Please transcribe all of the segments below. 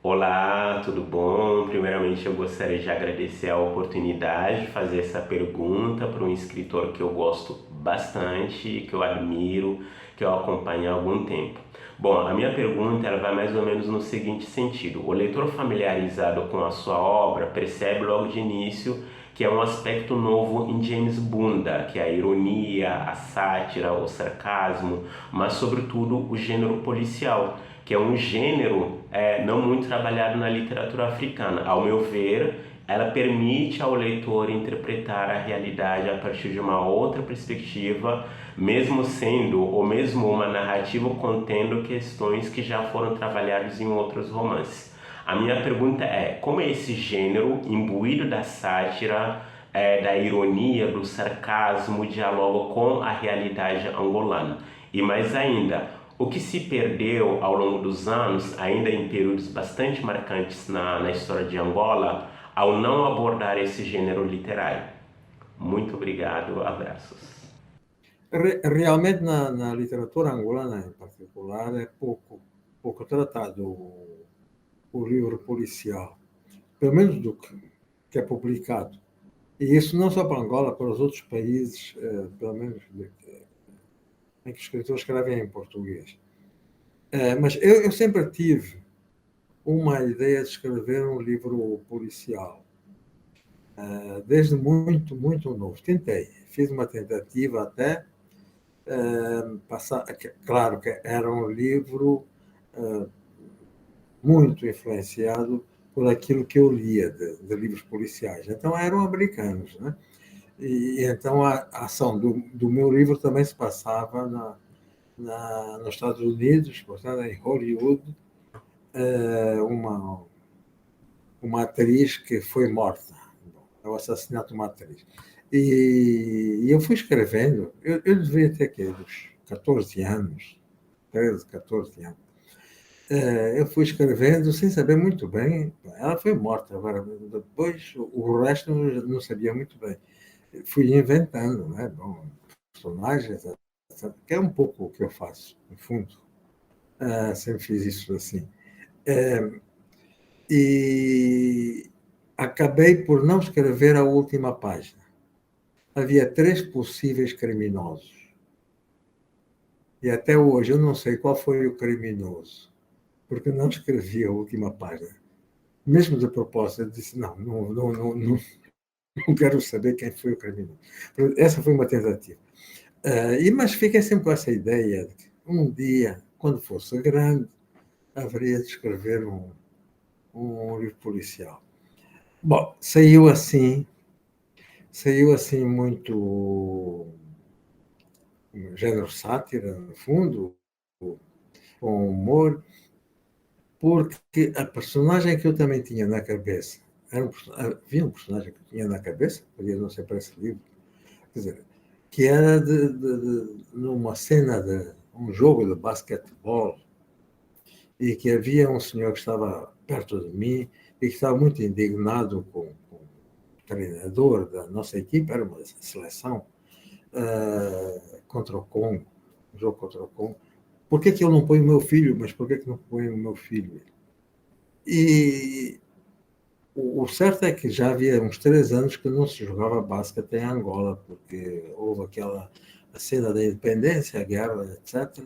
Olá, tudo bom? Primeiramente, eu gostaria de agradecer a oportunidade de fazer essa pergunta para um escritor que eu gosto bastante, que eu admiro, que eu acompanho há algum tempo. Bom, a minha pergunta ela vai mais ou menos no seguinte sentido: o leitor familiarizado com a sua obra percebe logo de início que é um aspecto novo em James Bunda, que é a ironia, a sátira, o sarcasmo, mas sobretudo o gênero policial, que é um gênero não muito trabalhado na literatura africana. Ao meu ver, ela permite ao leitor interpretar a realidade a partir de uma outra perspectiva, mesmo sendo ou mesmo uma narrativa contendo questões que já foram trabalhadas em outros romances. A minha pergunta é: como é esse gênero, imbuído da sátira, da ironia, do sarcasmo, dialoga com a realidade angolana? E mais ainda, o que se perdeu ao longo dos anos, ainda em períodos bastante marcantes na história de Angola, ao não abordar esse gênero literário? Muito obrigado, abraços. Realmente, na literatura angolana, em particular, é pouco tratado o livro policial, pelo menos que é publicado. E isso não só para Angola, para os outros países, pelo menos em que os escritores escrevem em português. Mas eu sempre tive uma ideia de escrever um livro policial, desde muito novo. Tentei, fiz uma tentativa até passar. Claro que era um livro muito influenciado por aquilo que eu lia de livros policiais. Então eram americanos, né? E então a ação do meu livro também se passava nos Estados Unidos, portanto, em Hollywood, uma atriz que foi morta. É o assassinato de uma atriz. E eu fui escrevendo, eu devia ter aqui uns 14 anos, 13, 14 anos. Eu fui escrevendo sem saber muito bem. Ela foi morta, agora depois o resto eu não sabia muito bem. Fui inventando, né? Bom, personagens, que é um pouco o que eu faço, no fundo. Sempre fiz isso assim. E acabei por não escrever a última página. Havia 3 possíveis criminosos. E até hoje eu não sei qual foi o criminoso, porque não escrevi a última página. Mesmo de propósito, eu disse: não quero saber quem foi o criminoso. Essa foi uma tentativa. Mas fiquei sempre com essa ideia de que um dia, quando fosse grande, haveria de escrever um livro policial. Bom, saiu assim muito género sátira, no fundo, com humor, porque a personagem que eu também tinha na cabeça, havia um personagem que eu tinha na cabeça, podia não ser para esse livro, quer dizer, que era numa cena de um jogo de basquetebol, e que havia um senhor que estava perto de mim e que estava muito indignado com o treinador da nossa equipe, era uma seleção, contra o Congo, um jogo contra o Congo. Por que ele não põe o meu filho? Mas por que não põe o meu filho? E o certo é que já havia uns 3 anos que não se jogava basquete em Angola, porque houve aquela a cena da independência, a guerra, etc.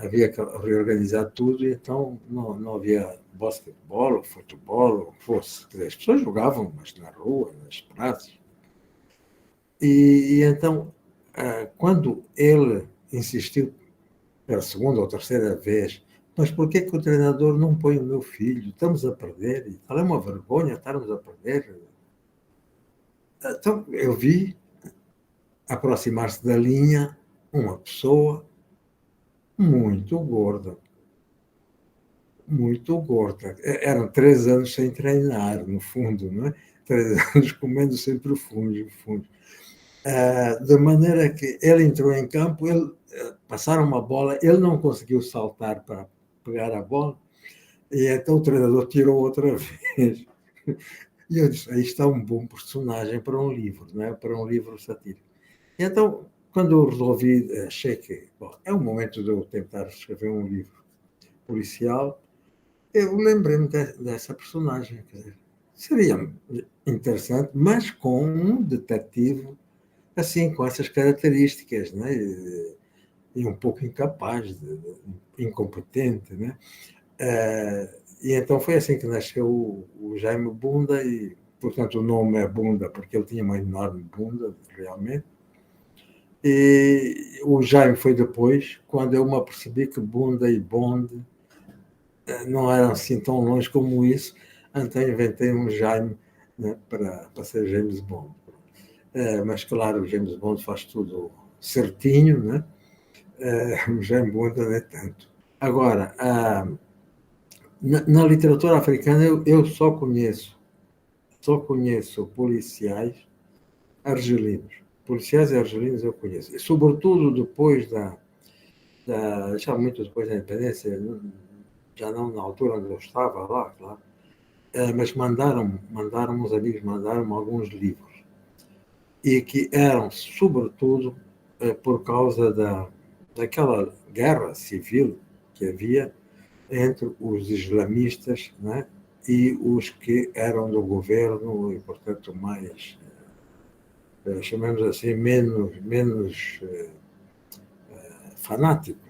Havia que reorganizar tudo, e então não havia basquetebol, futebol, o que fosse. Quer dizer, as pessoas jogavam, mas na rua, nas praças. E então, quando ele insistiu pela segunda ou terceira vez: mas por que o treinador não põe o meu filho? Estamos a perder. E tal, é uma vergonha estarmos a perder. Então, eu vi aproximar-se da linha uma pessoa muito gorda, muito gorda. Eram 3 anos sem treinar, no fundo, não é? 3 anos comendo sempre fungo. De maneira que ele entrou em campo, passaram uma bola, ele não conseguiu saltar para pegar a bola, e então o treinador tirou outra vez. E eu disse: aí está um bom personagem para um livro, não é? Para um livro satírico. E então, quando eu resolvi, achei que bom, é o momento de eu tentar escrever um livro policial, Eu lembrei-me dessa personagem. Quer dizer, seria interessante, mas com um detetive assim, com essas características, né? E um pouco incapaz, incompetente, né? E então foi assim que nasceu o Jaime Bunda e, portanto, o nome é Bunda porque ele tinha uma enorme bunda, realmente. E o Jaime foi depois, quando eu me apercebi que Bunda e Bond não eram assim tão longe como isso, então inventei um Jaime, né, para ser James Bond. Mas, claro, o James Bond faz tudo certinho, né? O James Bond não é tanto. Agora, na literatura africana, eu só conheço policiais argelinos. Policiais argelinos eu conheço. E, sobretudo depois já muito depois da independência, já não na altura onde eu estava lá, claro, mas mandaram uns amigos, mandaram alguns livros. E que eram, sobretudo, por causa daquela guerra civil que havia entre os islamistas, né, e os que eram do governo e, portanto, mais, chamemos assim, menos fanáticos.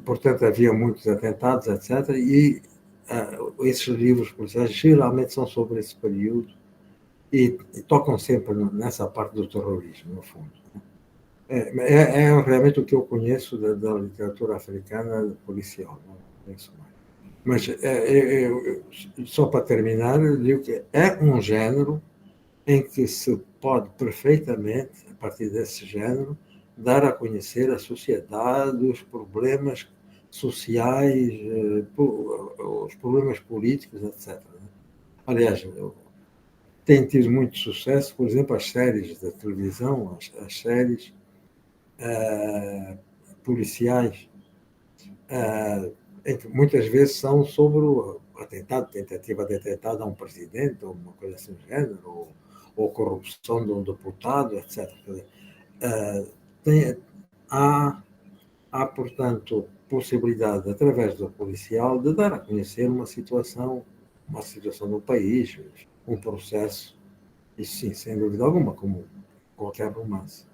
Portanto, havia muitos atentados, etc. E esses livros policiais geralmente são sobre esse período e tocam sempre nessa parte do terrorismo, no fundo. É realmente o que eu conheço da literatura africana policial, não conheço mais. Mas, só para terminar, eu digo que é um género em que se pode perfeitamente, a partir desse género, dar a conhecer à sociedade os problemas sociais, os problemas políticos, etc. Aliás, tem tido muito sucesso, por exemplo, as séries da televisão, as séries policiais, muitas vezes são sobre o atentado, tentativa de atentado a um presidente, ou uma coisa assim do gênero, ou corrupção de um deputado, etc. Tem, há, portanto, possibilidade, através do policial, de dar a conhecer uma situação do país, um processo, e sim, sem dúvida alguma, como qualquer romance.